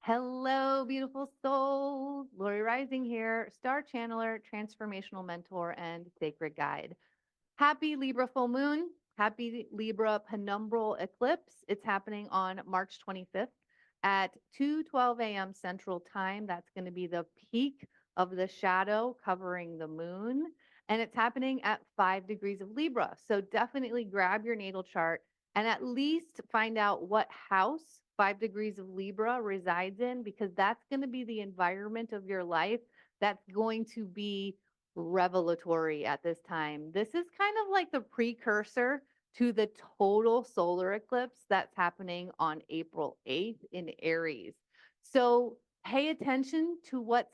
Hello, beautiful souls. Lori Rising here, star channeler, transformational mentor, and sacred guide. Happy Libra full moon. Happy Libra penumbral eclipse. It's happening on March 25th at 2:12 a.m. Central Time. That's going to be the peak of the shadow covering the moon. And it's happening at 5 degrees of Libra. So definitely grab your natal chart and at least find out what house 5 degrees of Libra resides in, because that's going to be the environment of your life that's going to be revelatory at this time. This is kind of like the precursor to the total solar eclipse that's happening on April 8th in Aries. So pay attention to what's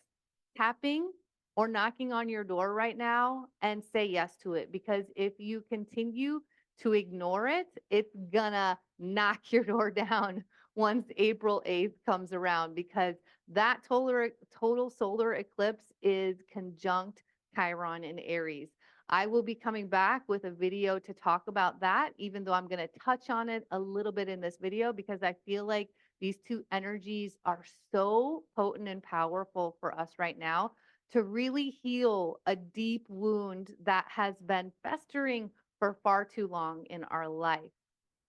tapping or knocking on your door right now and say yes to it, because if you continue to ignore it, it's gonna knock your door down once April 8th comes around, because that total solar eclipse is conjunct Chiron in Aries. I will be coming back with a video to talk about that, even though I'm going to touch on it a little bit in this video, because I feel like these two energies are so potent and powerful for us right now to really heal a deep wound that has been festering for far too long in our life.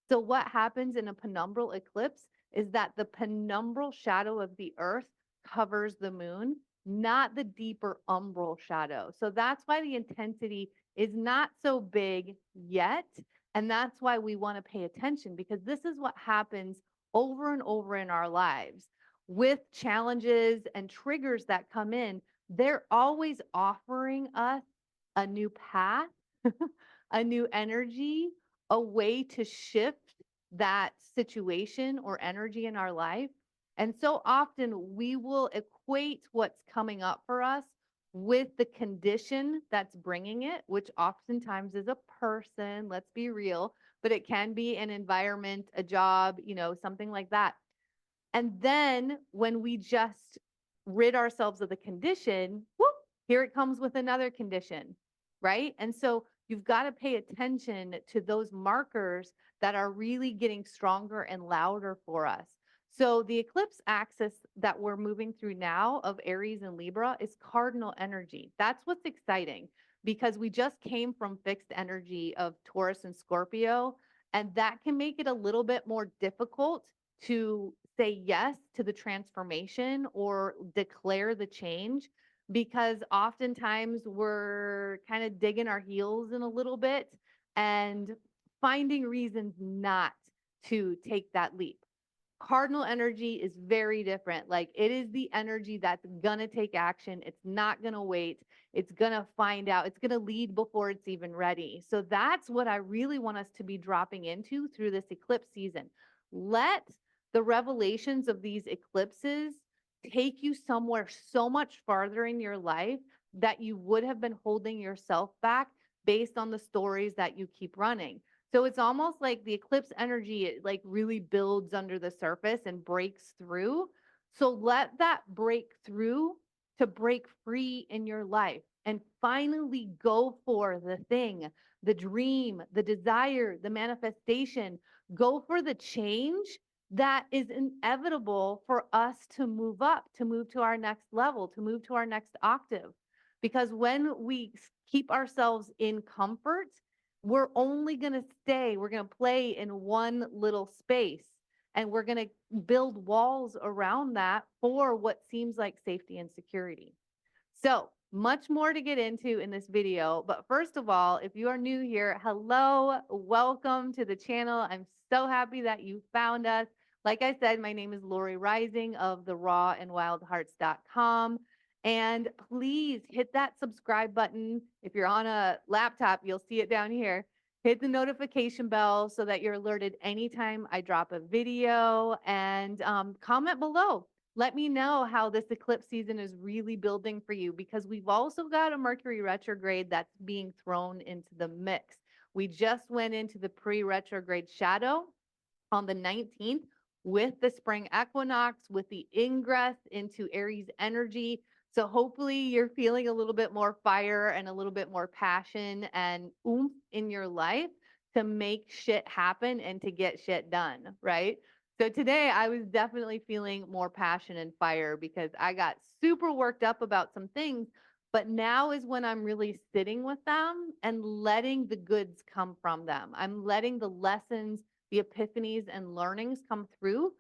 So what happens in a penumbral eclipse is that the penumbral shadow of the earth covers the moon, not the deeper umbral shadow. So that's why the intensity is not so big yet. And that's why we want to pay attention, because this is what happens over and over in our lives with challenges and triggers that come in. They're always offering us a new path, a new energy, a way to shift that situation or energy in our life. And so often we will equate what's coming up for us with the condition that's bringing it, which oftentimes is a person, let's be real, but it can be an environment, a job, something like that. And then when we just rid ourselves of the condition, whoop, here it comes with another condition, right? And so you've got to pay attention to those markers that are really getting stronger and louder for us. So the eclipse axis that we're moving through now of Aries and Libra is cardinal energy. That's what's exciting, because we just came from fixed energy of Taurus and Scorpio, and that can make it a little bit more difficult to say yes to the transformation or declare the change, because oftentimes we're kind of digging our heels in a little bit and finding reasons not to take that leap. Cardinal energy is very different. Like, it is the energy that's going to take action. It's not going to wait. It's going to find out. It's going to lead before it's even ready. So that's what I really want us to be dropping into through this eclipse season. Let the revelations of these eclipses take you somewhere so much farther in your life that you would have been holding yourself back based on the stories that you keep running. So it's almost like the eclipse energy, it like really builds under the surface and breaks through. So let that break through to break free in your life and finally go for the thing, the dream, the desire, the manifestation. Go for the change that is inevitable for us to move up, to move to our next level, to move to our next octave. Because when we keep ourselves in comfort, we're only going to we're going to play in one little space, and we're going to build walls around that for what seems like safety and security. So much more to get into in this video. But first of all, if you are new here, hello, welcome to the channel. I'm so happy that you found us. Like I said, my name is Lori Rising of therawandwildhearts.com. And please hit that subscribe button. If you're on a laptop, you'll see it down here. Hit the notification bell so that you're alerted anytime I drop a video, and comment below. Let me know how this eclipse season is really building for you, because we've also got a Mercury retrograde that's being thrown into the mix. We just went into the pre-retrograde shadow on the 19th with the spring equinox, with the ingress into Aries energy. So hopefully you're feeling a little bit more fire and a little bit more passion and oomph in your life to make shit happen and to get shit done, right? So today I was definitely feeling more passion and fire because I got super worked up about some things, but now is when I'm really sitting with them and letting the goods come from them. I'm letting the lessons, the epiphanies and learnings come through.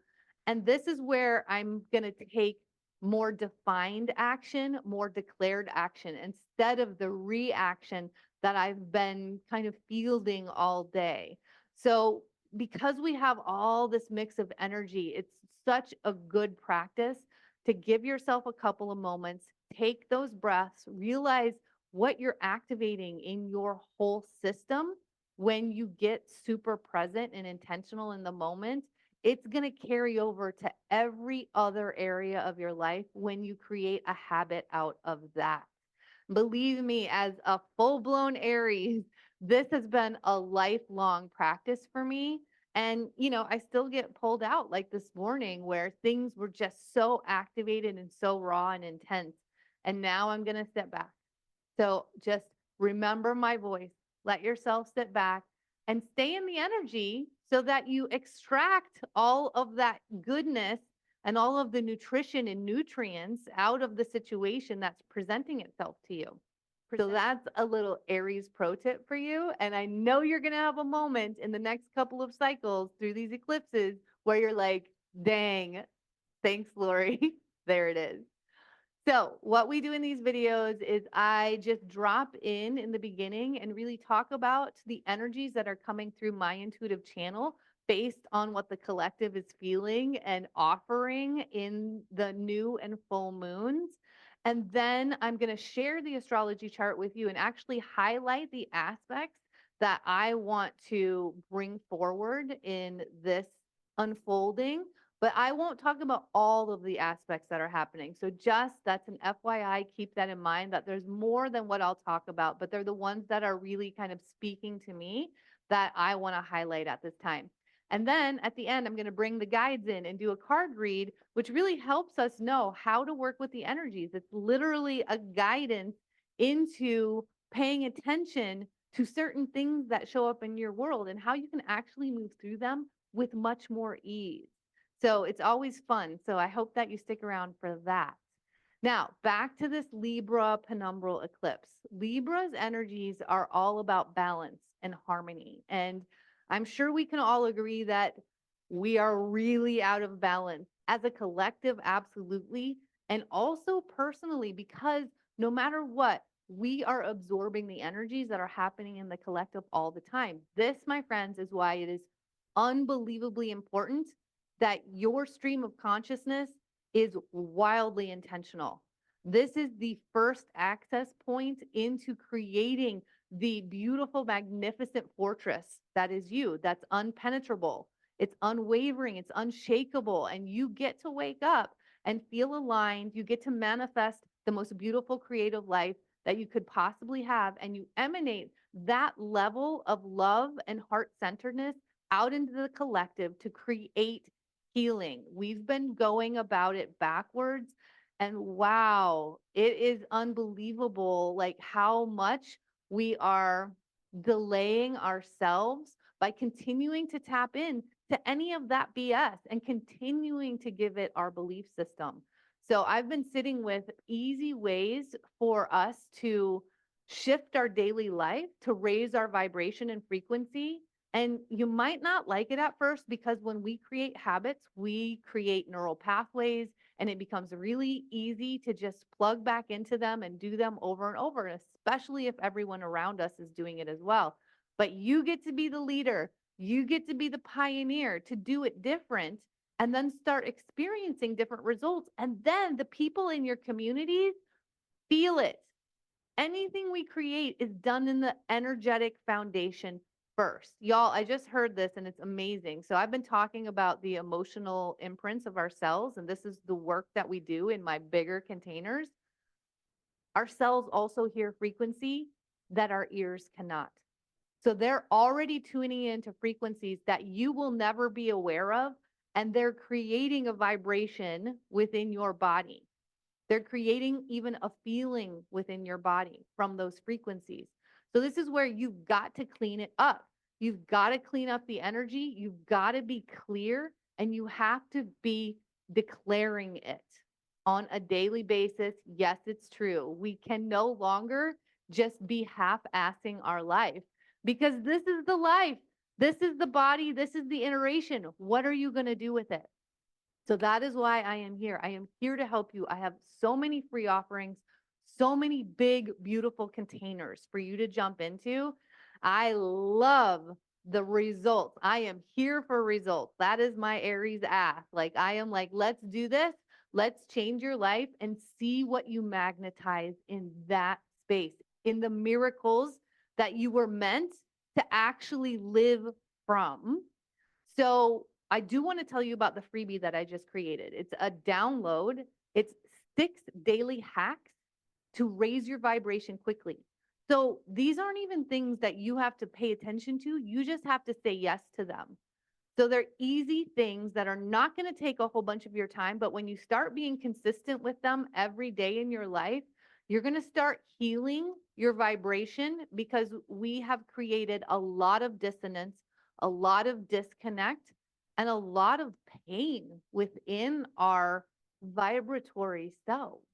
And this is where I'm going to take more defined action, more declared action instead of the reaction that I've been kind of fielding all day. So because we have all this mix of energy, it's such a good practice to give yourself a couple of moments, take those breaths, realize what you're activating in your whole system when you get super present and intentional in the moment. It's going to carry over to every other area of your life when you create a habit out of that. Believe me, as a full blown Aries, this has been a lifelong practice for me. And, I still get pulled out like this morning where things were just so activated and so raw and intense. And now I'm going to step back. So just remember my voice, let yourself sit back and stay in the energy so that you extract all of that goodness and all of the nutrition and nutrients out of the situation that's presenting itself to you. So that's a little Aries pro tip for you. And I know you're going to have a moment in the next couple of cycles through these eclipses where you're like, dang, thanks, Lori. There it is. So what we do in these videos is I just drop in the beginning and really talk about the energies that are coming through my intuitive channel based on what the collective is feeling and offering in the new and full moons. And then I'm going to share the astrology chart with you and actually highlight the aspects that I want to bring forward in this unfolding, but I won't talk about all of the aspects that are happening. So just that's an FYI, keep that in mind that there's more than what I'll talk about, but they're the ones that are really kind of speaking to me that I want to highlight at this time. And then at the end, I'm going to bring the guides in and do a card read, which really helps us know how to work with the energies. It's literally a guidance into paying attention to certain things that show up in your world and how you can actually move through them with much more ease. So it's always fun. So I hope that you stick around for that. Now, back to this Libra penumbral eclipse. Libra's energies are all about balance and harmony. And I'm sure we can all agree that we are really out of balance as a collective, absolutely. And also personally, because no matter what, we are absorbing the energies that are happening in the collective all the time. This, my friends, is why it is unbelievably important that your stream of consciousness is wildly intentional. This is the first access point into creating the beautiful, magnificent fortress that is you, that's unpenetrable. It's unwavering, it's unshakable, and you get to wake up and feel aligned. You get to manifest the most beautiful creative life that you could possibly have, and you emanate that level of love and heart-centeredness out into the collective to create healing. We've been going about it backwards. And wow, it is unbelievable like how much we are delaying ourselves by continuing to tap in to any of that BS and continuing to give it our belief system. So I've been sitting with easy ways for us to shift our daily life, to raise our vibration and frequency. And you might not like it at first because when we create habits, we create neural pathways and it becomes really easy to just plug back into them and do them over and over, and especially if everyone around us is doing it as well. But you get to be the leader. You get to be the pioneer to do it different and then start experiencing different results. And then the people in your communities feel it. Anything we create is done in the energetic foundation first. Y'all, I just heard this and it's amazing. So I've been talking about the emotional imprints of our cells, and this is the work that we do in my bigger containers. Our cells also hear frequency that our ears cannot. So they're already tuning into frequencies that you will never be aware of, and they're creating a vibration within your body. They're creating even a feeling within your body from those frequencies. So this is where you've got to clean it up. You've got to clean up the energy. You've got to be clear and you have to be declaring it on a daily basis. Yes, it's true. We can no longer just be half-assing our life, because this is the life. This is the body. This is the iteration. What are you going to do with it? So that is why I am here. I am here to help you. I have so many free offerings, so many big, beautiful containers for you to jump into. I love the results. I am here for results. That is my Aries ass. Like, I am like, let's do this. Let's change your life and see what you magnetize in that space, in the miracles that you were meant to actually live from. So I do want to tell you about the freebie that I just created. It's a download. It's 6 daily hacks to raise your vibration quickly. So these aren't even things that you have to pay attention to. You just have to say yes to them. So they're easy things that are not going to take a whole bunch of your time. But when you start being consistent with them every day in your life, you're going to start healing your vibration, because we have created a lot of dissonance, a lot of disconnect, and a lot of pain within our vibratory selves.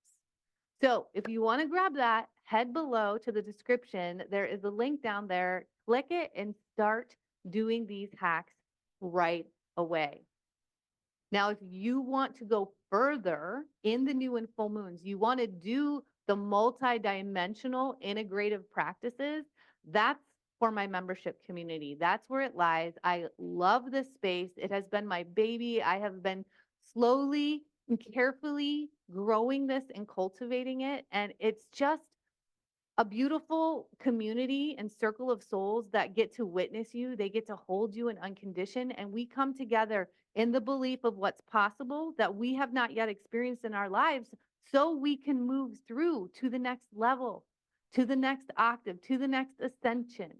So if you want to grab that, head below to the description. There is a link down there. Click it and start doing these hacks right away. Now, if you want to go further in the new and full moons, you want to do the multi-dimensional integrative practices, that's for my membership community. That's where it lies. I love this space. It has been my baby. I have been slowly and carefully growing this and cultivating it. And it's just a beautiful community and circle of souls that get to witness you. They get to hold you in unconditioned, and we come together in the belief of what's possible that we have not yet experienced in our lives, so we can move through to the next level, to the next octave, to the next ascension.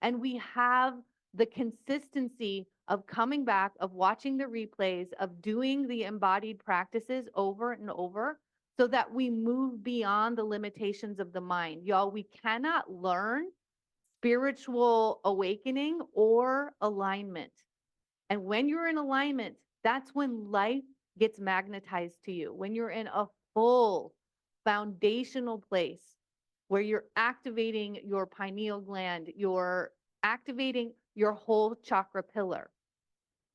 And we have the consistency of coming back, of watching the replays, of doing the embodied practices over and over, so that we move beyond the limitations of the mind. Y'all, we cannot learn spiritual awakening or alignment. And when you're in alignment, that's when life gets magnetized to you. When you're in a full foundational place where you're activating your pineal gland, you're activating your whole chakra pillar.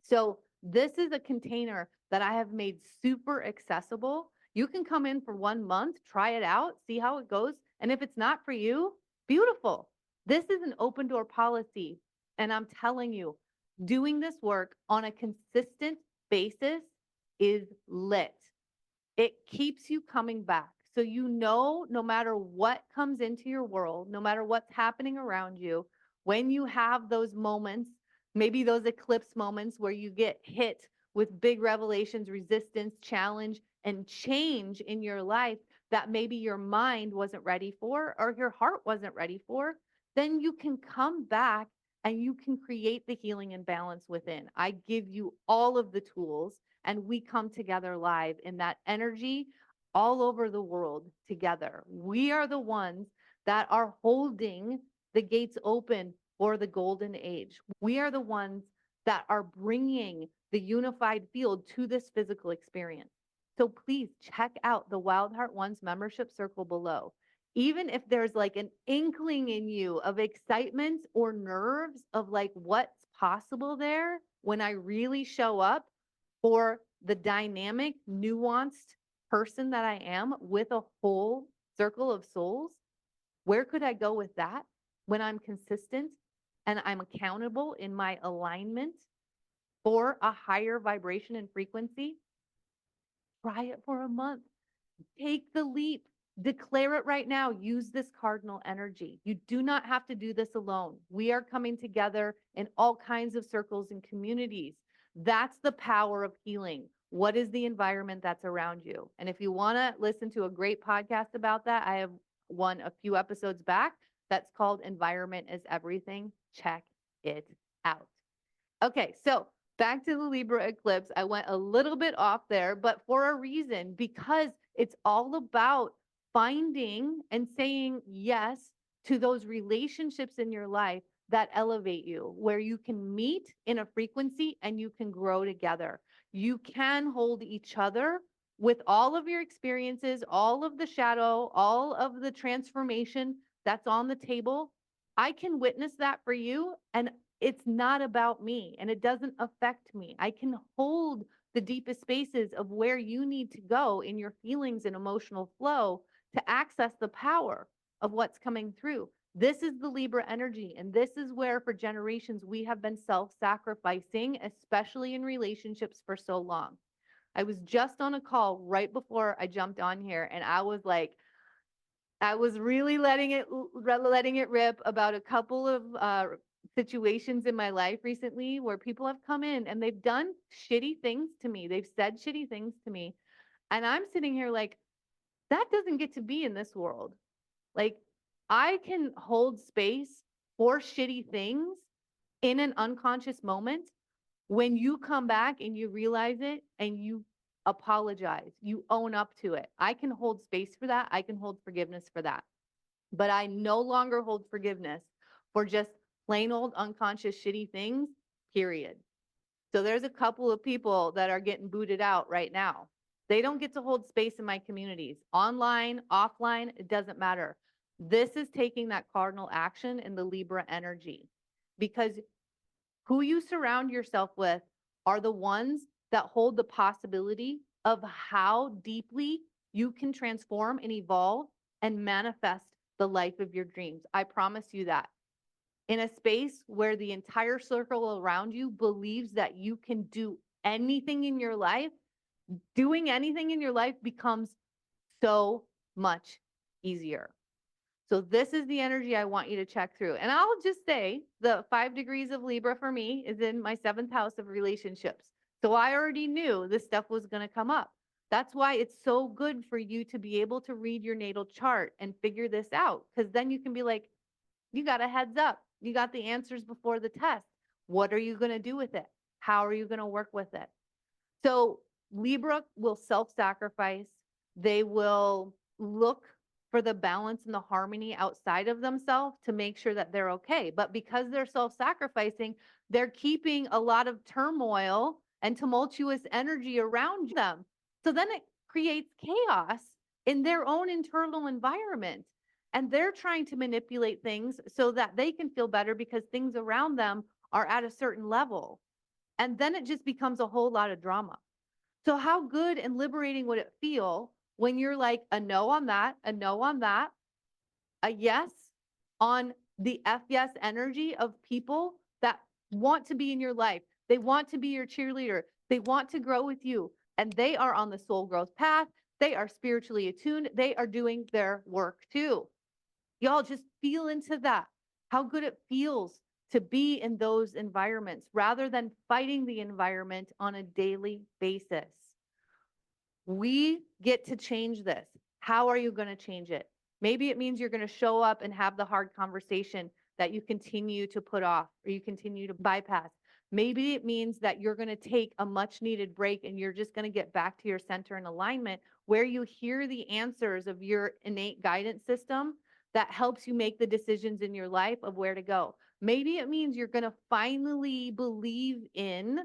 So this is a container that I have made super accessible. You can come in for 1 month, try it out, see how it goes. And if it's not for you, beautiful. This is an open door policy. And I'm telling you, doing this work on a consistent basis is lit. It keeps you coming back. So you know, no matter what comes into your world, no matter what's happening around you, when you have those moments, maybe those eclipse moments where you get hit with big revelations, resistance, challenge, and change in your life that maybe your mind wasn't ready for or your heart wasn't ready for, then you can come back and you can create the healing and balance within. I give you all of the tools, and we come together live in that energy all over the world together. We are the ones that are holding the gates open for the golden age. We are the ones that are bringing the unified field to this physical experience. So please check out the Wild Heart One's membership circle below. Even if there's like an inkling in you of excitement or nerves of like what's possible there when I really show up for the dynamic, nuanced person that I am with a whole circle of souls, where could I go with that when I'm consistent and I'm accountable in my alignment for a higher vibration and frequency? Try it for a month. Take the leap. Declare it right now. Use this cardinal energy. You do not have to do this alone. We are coming together in all kinds of circles and communities. That's the power of healing. What is the environment that's around you? And if you want to listen to a great podcast about that, I have one a few episodes back that's called Environment is Everything. Check it out. Okay, so back to the Libra eclipse. I went a little bit off there, but for a reason, because it's all about finding and saying yes to those relationships in your life that elevate you, where you can meet in a frequency and you can grow together. You can hold each other with all of your experiences, all of the shadow, all of the transformation that's on the table. I can witness that for you, and it's not about me and it doesn't affect me. I can hold the deepest spaces of where you need to go in your feelings and emotional flow to access the power of what's coming through. This is the Libra energy. And this is where, for generations, we have been self sacrificing, especially in relationships, for so long. I was just on a call right before I jumped on here, and I was like, I was really letting it rip about a couple of situations in my life recently where people have come in and they've done shitty things to me. They've said shitty things to me. And I'm sitting here like, that doesn't get to be in this world. Like, I can hold space for shitty things in an unconscious moment. When you come back and you realize it and you apologize, you own up to it. I can hold space for that. I can hold forgiveness for that. But I no longer hold forgiveness for just plain old unconscious shitty things, period. So there's a couple of people that are getting booted out right now. They don't get to hold space in my communities. Online, offline, it doesn't matter. This is taking that cardinal action in the Libra energy, because who you surround yourself with are the ones that hold the possibility of how deeply you can transform and evolve and manifest the life of your dreams. I promise you that. In a space where the entire circle around you believes that you can do anything in your life, doing anything in your life becomes so much easier. So this is the energy I want you to check through. And I'll just say the 5 degrees of Libra for me is in my 7th house of relationships. So I already knew this stuff was going to come up. That's why it's so good for you to be able to read your natal chart and figure this out, because then you can be like, you got a heads up. You got the answers before the test. What are you going to do with it? How are you going to work with it? So Libra will self-sacrifice. They will look for the balance and the harmony outside of themselves to make sure that they're okay. But because they're self-sacrificing, they're keeping a lot of turmoil and tumultuous energy around them. So then it creates chaos in their own internal environment. And they're trying to manipulate things so that they can feel better because things around them are at a certain level. And then it just becomes a whole lot of drama. So how good and liberating would it feel when you're like a no on that, a no on that, a yes on the F yes energy of people that want to be in your life. They want to be your cheerleader. They want to grow with you. And they are on the soul growth path. They are spiritually attuned. They are doing their work too. Y'all just feel into that, how good it feels to be in those environments rather than fighting the environment on a daily basis. We get to change this. How are you going to change it? Maybe it means you're going to show up and have the hard conversation that you continue to put off or you continue to bypass. Maybe it means that you're going to take a much needed break and you're just going to get back to your center and alignment where you hear the answers of your innate guidance system that helps you make the decisions in your life of where to go. Maybe it means you're going to finally believe in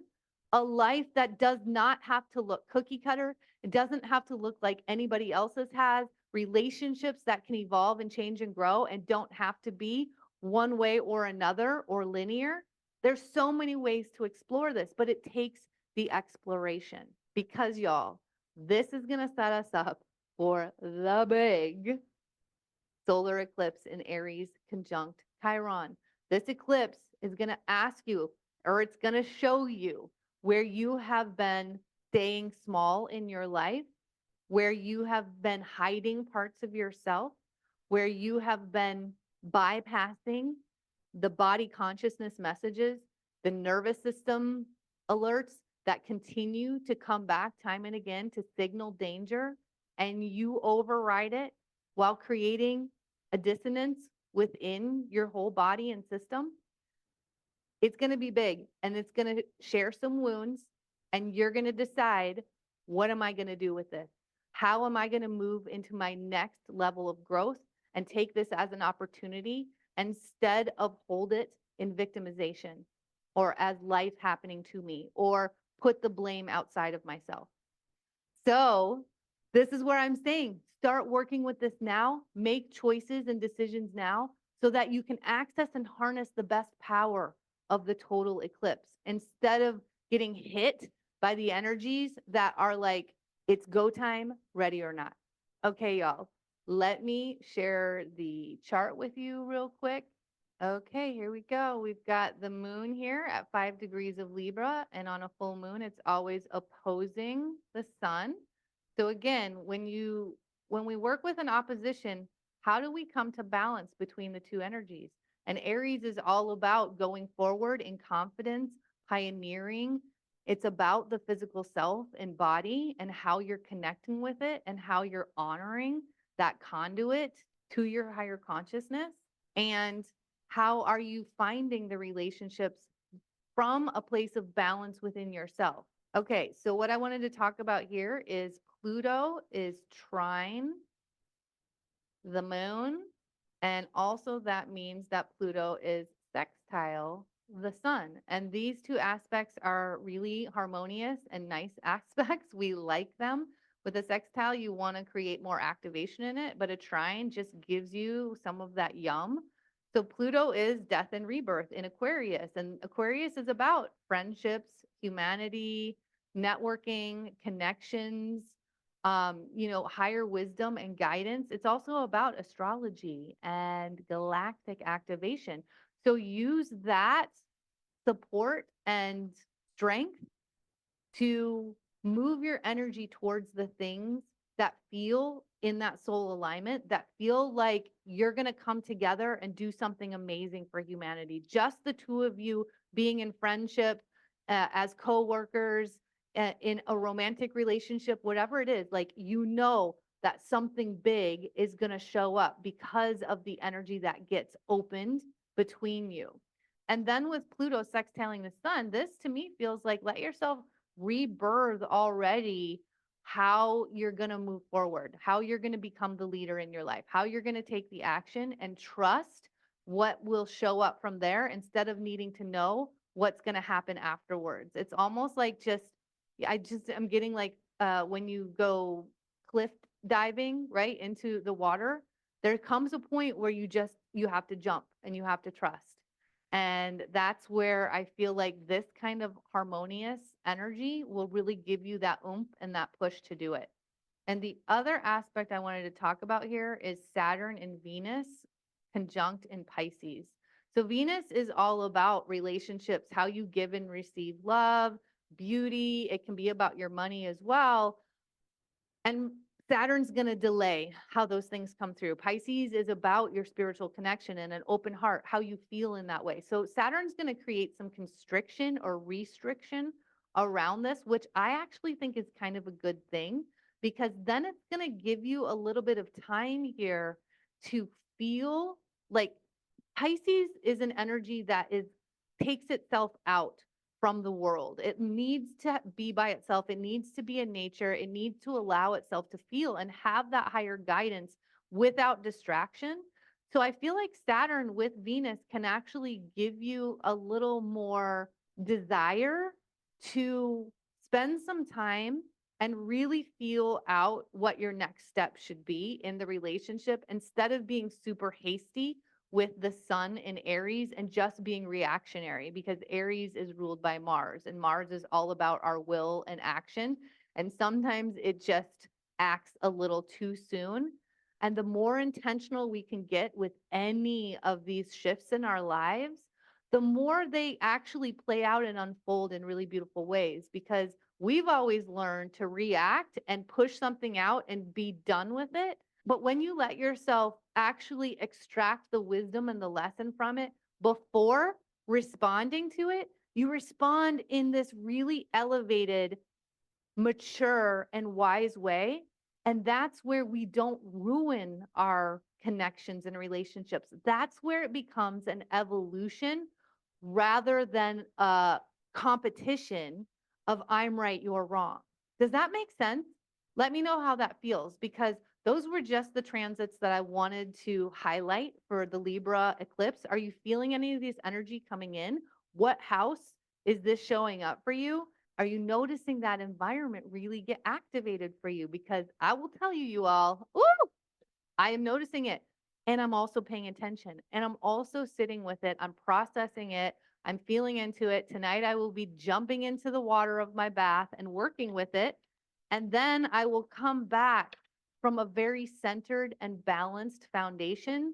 a life that does not have to look cookie cutter. It doesn't have to look like anybody else's has. Relationships that can evolve and change and grow and don't have to be one way or another or linear. There's so many ways to explore this, but it takes the exploration because y'all, this is going to set us up for the big solar eclipse in Aries conjunct Chiron. This eclipse is going to ask you, or it's going to show you where you have been staying small in your life, where you have been hiding parts of yourself, where you have been bypassing the body consciousness messages, the nervous system alerts that continue to come back time and again to signal danger, and you override it while creating a dissonance within your whole body and system. It's going to be big and it's going to share some wounds, and you're going to decide, what am I going to do with this? How am I going to move into my next level of growth and take this as an opportunity instead of hold it in victimization or as life happening to me or put the blame outside of myself. So this is where I'm saying, start working with this now, make choices and decisions now so that you can access and harness the best power of the total eclipse instead of getting hit by the energies that are like, it's go time, ready or not. Okay, y'all, let me share the chart with you real quick. Okay, here we go. We've got the moon here at 5 degrees of Libra, and on a full moon, it's always opposing the sun. So again, when we work with an opposition, how do we come to balance between the two energies? And Aries is all about going forward in confidence, pioneering. It's about the physical self and body and how you're connecting with it and how you're honoring that conduit to your higher consciousness. And how are you finding the relationships from a place of balance within yourself? Okay, so what I wanted to talk about here is Pluto is trine the moon, and also that means that Pluto is sextile the sun. And these two aspects are really harmonious and nice aspects. We like them. With a sextile, you want to create more activation in it, but a trine just gives you some of that yum. So Pluto is death and rebirth in Aquarius, and Aquarius is about friendships, humanity, networking, connections, higher wisdom and guidance. It's also about astrology and galactic activation. So use that support and strength to move your energy towards the things that feel in that soul alignment, that feel like you're going to come together and do something amazing for humanity. Just the two of you being in friendship, as co-workers, in a romantic relationship, whatever it is, like, that something big is going to show up because of the energy that gets opened between you. And then with Pluto sextiling the sun, this to me feels like let yourself rebirth already how you're going to move forward, how you're going to become the leader in your life, how you're going to take the action and trust what will show up from there instead of needing to know what's going to happen afterwards. It's almost like I'm getting like when you go cliff diving, right, into the water, there comes a point where you have to jump and you have to trust. And that's where I feel like this kind of harmonious energy will really give you that oomph and that push to do it. And the other aspect I wanted to talk about here is Saturn and Venus conjunct in Pisces. So Venus is all about relationships, how you give and receive love, beauty. It can be about your money as well. And Saturn's going to delay how those things come through. Pisces is about your spiritual connection and an open heart, how you feel in that way. So Saturn's going to create some constriction or restriction around this, which I actually think is kind of a good thing, because then it's going to give you a little bit of time here to feel like Pisces is an energy that takes itself out from the world. It needs to be by itself. It needs to be in nature. It needs to allow itself to feel and have that higher guidance without distraction. So I feel like Saturn with Venus can actually give you a little more desire to spend some time and really feel out what your next step should be in the relationship instead of being super hasty with the sun in Aries and just being reactionary, because Aries is ruled by Mars, and Mars is all about our will and action. And sometimes it just acts a little too soon. And the more intentional we can get with any of these shifts in our lives, the more they actually play out and unfold in really beautiful ways, because we've always learned to react and push something out and be done with it. But when you let yourself actually extract the wisdom and the lesson from it before responding to it, you respond in this really elevated, mature, and wise way. And that's where we don't ruin our connections and relationships. That's where it becomes an evolution rather than a competition of I'm right, you're wrong. Does that make sense? Let me know how that feels, because those were just the transits that I wanted to highlight for the Libra eclipse. Are you feeling any of these energy coming in? What house is this showing up for you? Are you noticing that environment really get activated for you? Because I will tell you, you all, ooh, I am noticing it. And I'm also paying attention. And I'm also sitting with it. I'm processing it. I'm feeling into it. Tonight, I will be jumping into the water of my bath and working with it. And then I will come back from a very centered and balanced foundation.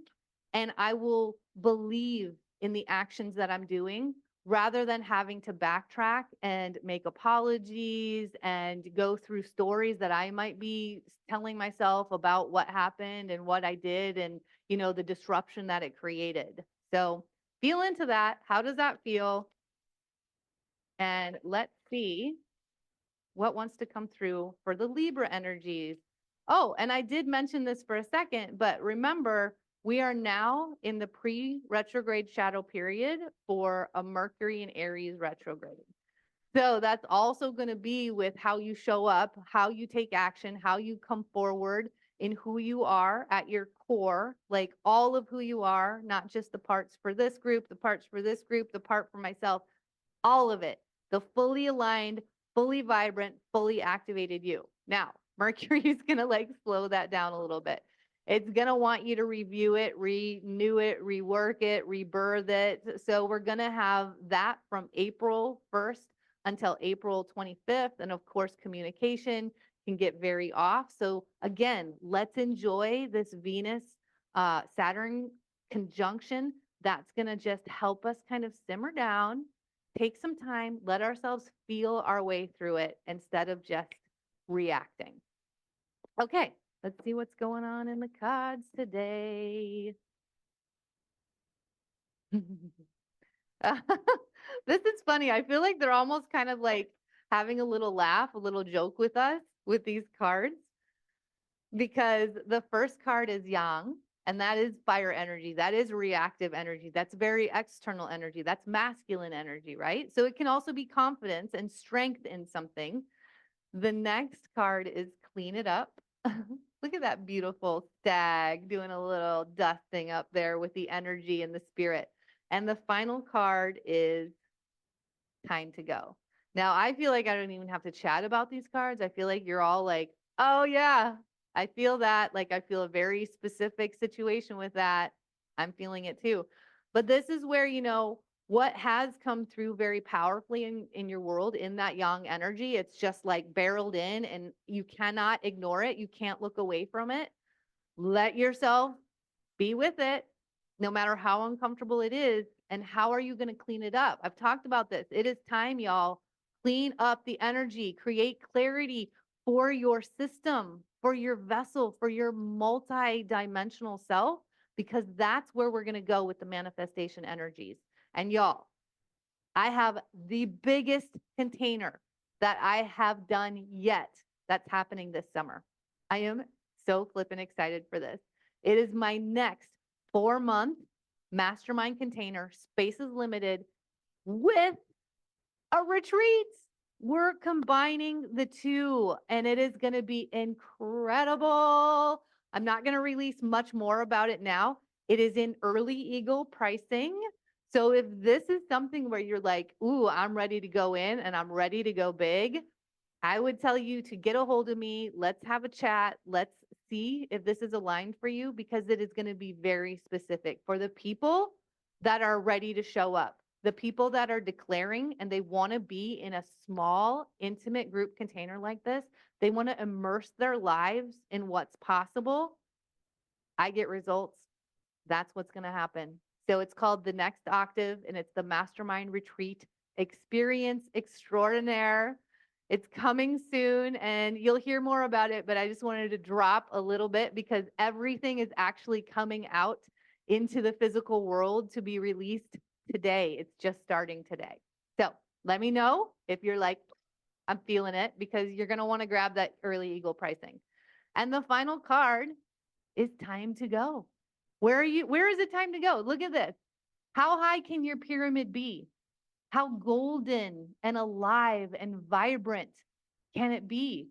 And I will believe in the actions that I'm doing rather than having to backtrack and make apologies and go through stories that I might be telling myself about what happened and what I did and, you know, the disruption that it created. So feel into that. How does that feel? And let's see what wants to come through for the Libra energies. Oh, and I did mention this for a second, but remember, we are now in the pre-retrograde shadow period for a Mercury and Aries retrograde. So that's also going to be with how you show up, how you take action, how you come forward in who you are at your core, like all of who you are, not just the parts for this group, the parts for this group, the part for myself, all of it, the fully aligned, fully vibrant, fully activated you. Now, Mercury is going to like slow that down a little bit. It's going to want you to review it, renew it, rework it, rebirth it. So we're going to have that from April 1st until April 25th. And of course, communication can get very off. So again, let's enjoy this Venus Saturn conjunction. That's going to just help us kind of simmer down, take some time, let ourselves feel our way through it instead of just reacting. Okay, let's see what's going on in the cards today. This is funny. I feel like they're almost kind of like having a little laugh, a little joke with us with these cards, because the first card is Yang, and that is fire energy. That is reactive energy. That's very external energy. That's masculine energy, right? So it can also be confidence and strength in something. The next card is clean it up. Look at that beautiful stag doing a little dusting up there with the energy and the spirit. And the final card is time to go. Now, I feel like I don't even have to chat about these cards. I feel like you're all like, oh, yeah, I feel that. Like, I feel a very specific situation with that. I'm feeling it too. But this is where, you know, what has come through very powerfully in your world in that yang energy. It's just like barreled in and you cannot ignore it. You can't look away from it. Let yourself be with it, no matter how uncomfortable it is. And how are you going to clean it up? I've talked about this. It is time, y'all. Clean up the energy, create clarity for your system, for your vessel, for your multi-dimensional self, because that's where we're going to go with the manifestation energies. And y'all, I have the biggest container that I have done yet that's happening this summer. I am so flippin' excited for this. It is my next 4-month mastermind container, space is limited, with a retreat. We're combining the two, and it is going to be incredible. I'm not going to release much more about it now. It is in early eagle pricing. So if this is something where you're like, ooh, I'm ready to go in and I'm ready to go big, I would tell you to get a hold of me. Let's have a chat. Let's see if this is aligned for you, because it is going to be very specific for the people that are ready to show up, the people that are declaring and they want to be in a small, intimate group container like this. They want to immerse their lives in what's possible. I get results. That's what's going to happen. So it's called the Next Octave, and it's the Mastermind Retreat Experience Extraordinaire. It's coming soon, and you'll hear more about it, but I just wanted to drop a little bit because everything is actually coming out into the physical world to be released today. It's just starting today. So let me know if you're like, I'm feeling it, because you're going to want to grab that early eagle pricing. And the final card is time to go. Where is it time to go? Look at this. How high can your pyramid be? How golden and alive and vibrant can it be?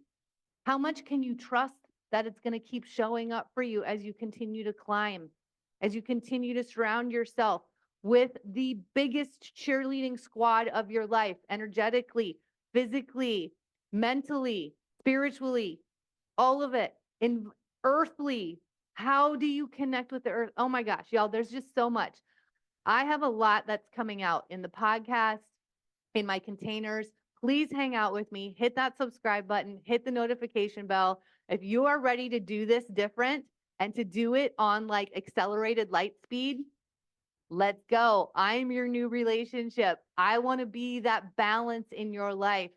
How much can you trust that it's going to keep showing up for you as you continue to climb, as you continue to surround yourself with the biggest cheerleading squad of your life, energetically, physically, mentally, spiritually, all of it, in earthly. How do you connect with the earth? Oh my gosh, y'all, there's just so much. I have a lot that's coming out in the podcast, in my containers. Please hang out with me. Hit that subscribe button, hit the notification bell. If you are ready to do this different and to do it on like accelerated light speed, let's go. I'm your new relationship. I want to be that balance in your life.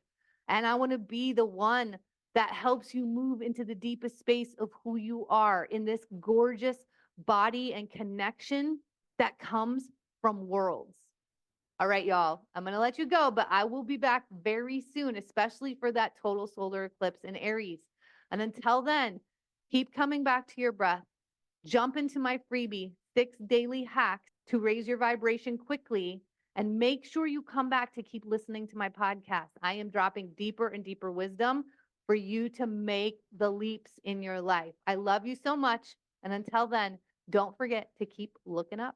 And I want to be the one that helps you move into the deepest space of who you are in this gorgeous body and connection that comes from worlds. All right, y'all, I'm going to let you go, but I will be back very soon, especially for that total solar eclipse in Aries. And until then, keep coming back to your breath. Jump into my freebie, 6 daily hacks to raise your vibration quickly. And make sure you come back to keep listening to my podcast. I am dropping deeper and deeper wisdom for you to make the leaps in your life. I love you so much. And until then, don't forget to keep looking up.